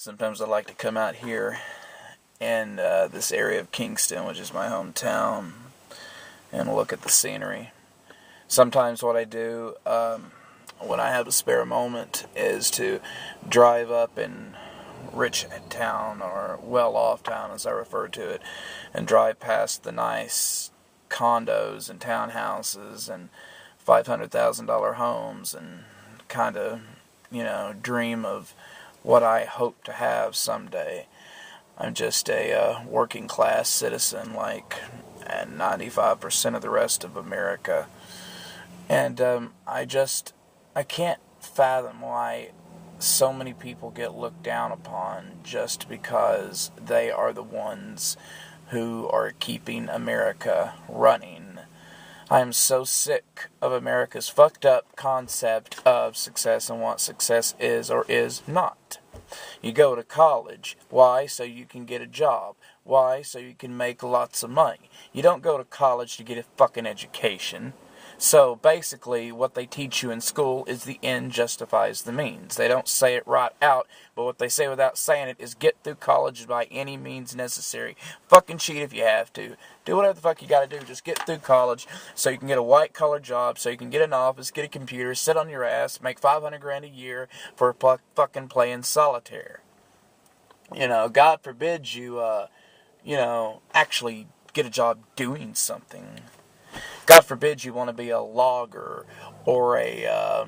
Sometimes I like to come out here in this area of Kingston, which is my hometown, and look at the scenery. Sometimes what I do when I have a spare moment is to drive up in rich town, or well-off town as I refer to it, and drive past the nice condos and townhouses and $500,000 homes and kind of, dream of what I hope to have someday. I'm just a working class citizen like 95% of the rest of America. And I can't fathom why so many people get looked down upon just because they are the ones who are keeping America running. I am so sick of America's fucked up concept of success and what success is or is not. You go to college. Why? So you can get a job. Why? So you can make lots of money. You don't go to college to get a fucking education. So basically what they teach you in school is the end justifies the means. They don't say it right out, but what they say without saying it is get through college by any means necessary. Fucking cheat if you have to. Do whatever the fuck you gotta do. Just get through college so you can get a white collar job, so you can get an office, get a computer, sit on your ass, make $500,000 a year for fucking playing solitaire. God forbid you, actually get a job doing something. God forbid you want to be a logger or a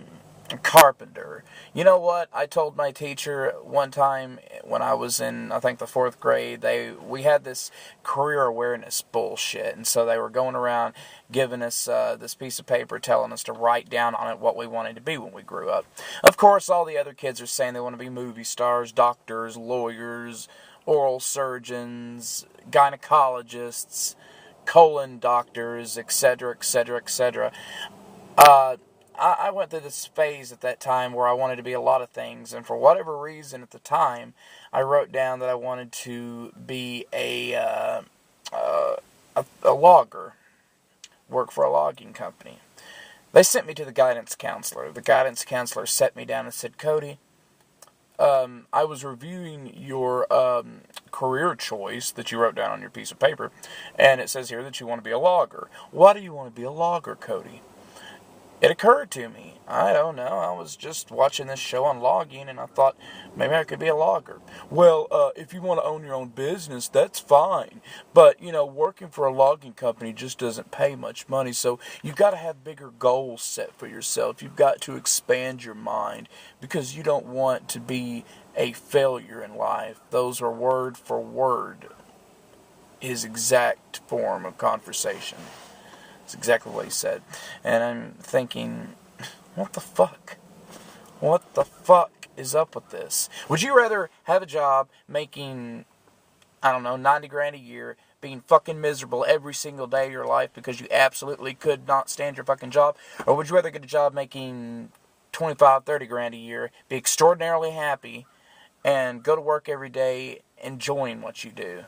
carpenter. You know what? I told my teacher one time when I was in, I think, the 4th grade, we had this career awareness bullshit. And so they were going around giving us this piece of paper telling us to write down on it what we wanted to be when we grew up. Of course, all the other kids are saying they want to be movie stars, doctors, lawyers, oral surgeons, gynecologists, colon doctors, etc., etc., etc. I went through this phase at that time where I wanted to be a lot of things, and for whatever reason at the time, I wrote down that I wanted to be a logger, work for a logging company. They sent me to the guidance counselor. The guidance counselor sat me down and said, Cody, I was reviewing your career choice that you wrote down on your piece of paper, and it says here that you want to be a logger. Why do you want to be a logger, Cody? It occurred to me. I don't know. I was just watching this show on logging, and I thought maybe I could be a logger. Well, if you want to own your own business, that's fine. But, working for a logging company just doesn't pay much money, so you've got to have bigger goals set for yourself. You've got to expand your mind because you don't want to be a failure in life. Those are word for word his exact form of conversation. That's exactly what he said. And I'm thinking, what the fuck? What the fuck is up with this? Would you rather have a job making, $90,000 a year, being fucking miserable every single day of your life because you absolutely could not stand your fucking job? Or would you rather get a job making $25,000, $30,000 a year, be extraordinarily happy, and go to work every day enjoying what you do?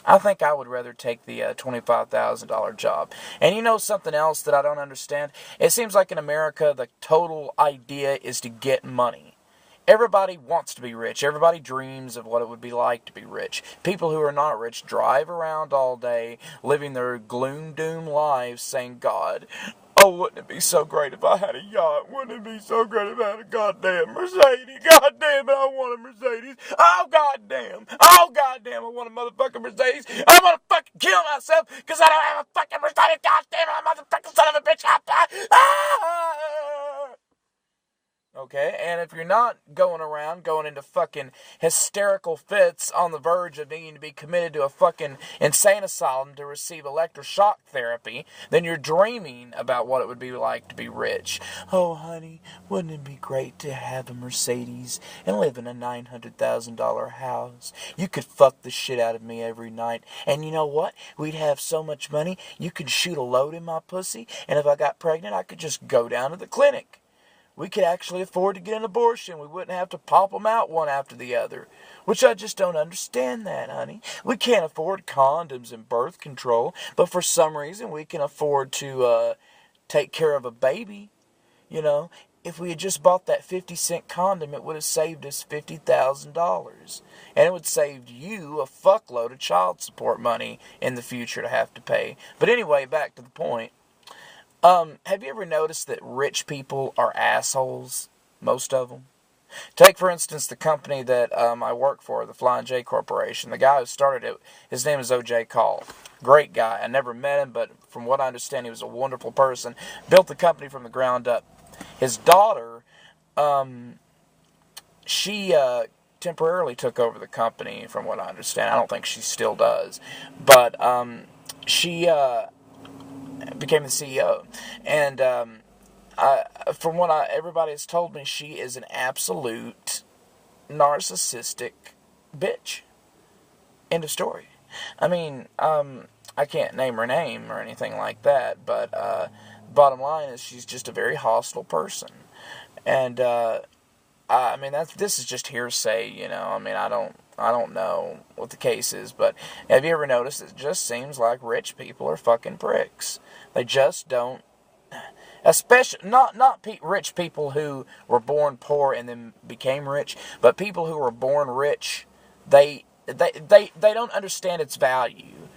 I think I would rather take the $25,000 job. And something else that I don't understand? It seems like in America, the total idea is to get money. Everybody wants to be rich. Everybody dreams of what it would be like to be rich. People who are not rich drive around all day, living their gloom doom lives, saying, God, oh, wouldn't it be so great if I had a yacht? Wouldn't it be so great if I had a goddamn Mercedes? God damn it, I want a Mercedes. Oh, goddamn. Oh, goddamn, I want a motherfucking Mercedes. I want to fucking kill myself because I don't have a fucking Mercedes. God damn it, I'm a motherfucking son of a bitch. Ah! Okay, and if you're not going into fucking hysterical fits on the verge of needing to be committed to a fucking insane asylum to receive electroshock therapy, then you're dreaming about what it would be like to be rich. Oh, honey, wouldn't it be great to have a Mercedes and live in a $900,000 house? You could fuck the shit out of me every night, and you know what? We'd have so much money, you could shoot a load in my pussy, and if I got pregnant, I could just go down to the clinic. We could actually afford to get an abortion. We wouldn't have to pop them out one after the other. Which I just don't understand that, honey. We can't afford condoms and birth control, but for some reason we can afford to take care of a baby. if we had just bought that 50-cent condom, it would have saved us $50,000. And it would save you a fuckload of child support money in the future to have to pay. But anyway, back to the point. Have you ever noticed that rich people are assholes? Most of them. Take, for instance, the company that I work for, the Flying J Corporation. The guy who started it, his name is O.J. Call. Great guy. I never met him, but from what I understand, he was a wonderful person. Built the company from the ground up. His daughter, she temporarily took over the company, from what I understand. I don't think she still does. But she became the CEO. And from what everybody has told me, she is an absolute narcissistic bitch. End of story. I mean, I can't name her name or anything like that, but bottom line is she's just a very hostile person. And I mean, this is just hearsay, you know. I mean, I don't know what the case is, but have you ever noticed it just seems like rich people are fucking pricks? They just don't. Especially not rich people who were born poor and then became rich, but people who were born rich, they don't understand its value.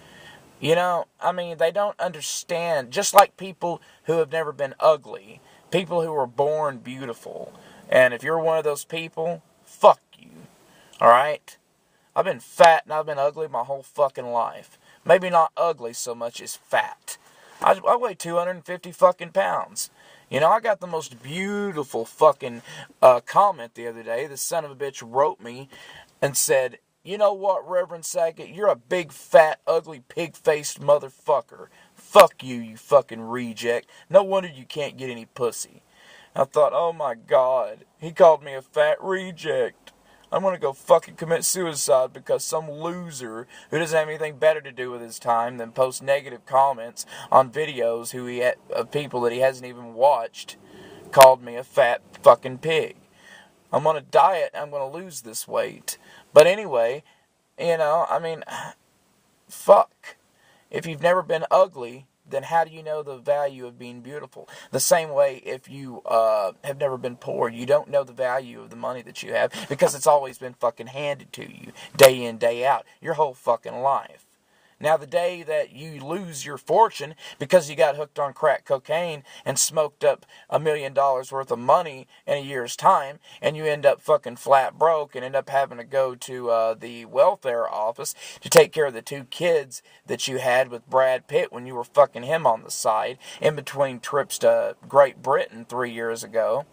You know, I mean, they don't understand, just like people who have never been ugly, people who were born beautiful. And if you're one of those people, fuck you. Alright? I've been fat and I've been ugly my whole fucking life. Maybe not ugly so much as fat. I weigh 250 fucking pounds. You know, I got the most beautiful fucking comment the other day. The son of a bitch wrote me and said, "You know what, Reverend Sackett? You're a big, fat, ugly, pig-faced motherfucker. Fuck you, you fucking reject. No wonder you can't get any pussy." I thought, oh my God, he called me a fat reject. I'm going to go fucking commit suicide because some loser who doesn't have anything better to do with his time than post negative comments on videos of people that he hasn't even watched called me a fat fucking pig. I'm on a diet. I'm going to lose this weight. But anyway, you know, I mean, fuck. If you've never been ugly, then how do you know the value of being beautiful? The same way, if you have never been poor, you don't know the value of the money that you have because it's always been fucking handed to you day in, day out, your whole fucking life. Now, the day that you lose your fortune because you got hooked on crack cocaine and smoked up $1 million worth of money in a year's time, and you end up fucking flat broke and end up having to go to the welfare office to take care of the 2 kids that you had with Brad Pitt when you were fucking him on the side in between trips to Great Britain 3 years ago,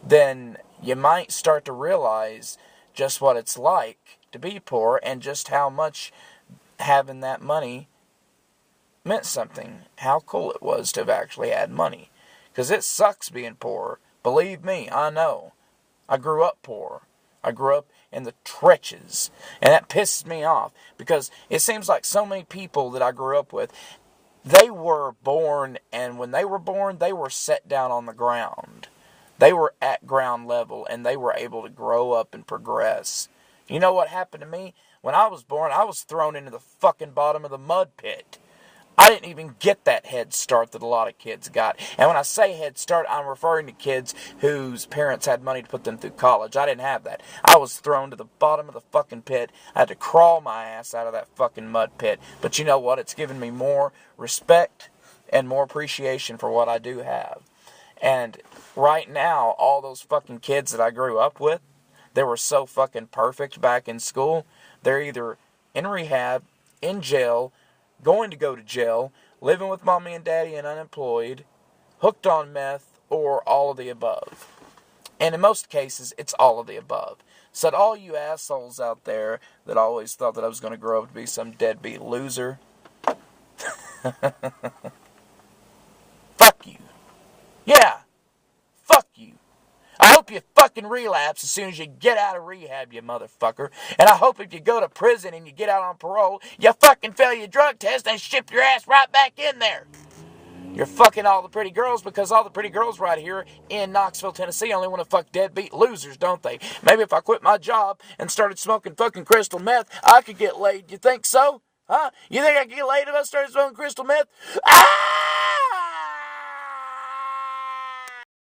then you might start to realize just what it's like to be poor and just how much having that money meant something. How cool it was to have actually had money. Because it sucks being poor. Believe me, I know. I grew up poor. I grew up in the trenches. And that pisses me off. Because it seems like so many people that I grew up with, they were born, and when they were born, they were set down on the ground. They were at ground level, and they were able to grow up and progress. You know what happened to me? When I was born, I was thrown into the fucking bottom of the mud pit. I didn't even get that head start that a lot of kids got. And when I say head start, I'm referring to kids whose parents had money to put them through college. I didn't have that. I was thrown to the bottom of the fucking pit. I had to crawl my ass out of that fucking mud pit. But you know what? It's given me more respect and more appreciation for what I do have. And right now, all those fucking kids that I grew up with, they were so fucking perfect back in school. They're either in rehab, in jail, going to go to jail, living with mommy and daddy and unemployed, hooked on meth, or all of the above. And in most cases, it's all of the above. So to all you assholes out there that always thought that I was going to grow up to be some deadbeat loser, fuck you. Yeah, fuck you. I hope you fucking relapse as soon as you get out of rehab, you motherfucker. And I hope if you go to prison and you get out on parole, you fucking fail your drug test and ship your ass right back in there. You're fucking all the pretty girls because all the pretty girls right here in Knoxville, Tennessee only want to fuck deadbeat losers, don't they? Maybe if I quit my job and started smoking fucking crystal meth, I could get laid. You think so? Huh? You think I could get laid if I started smoking crystal meth? Ah!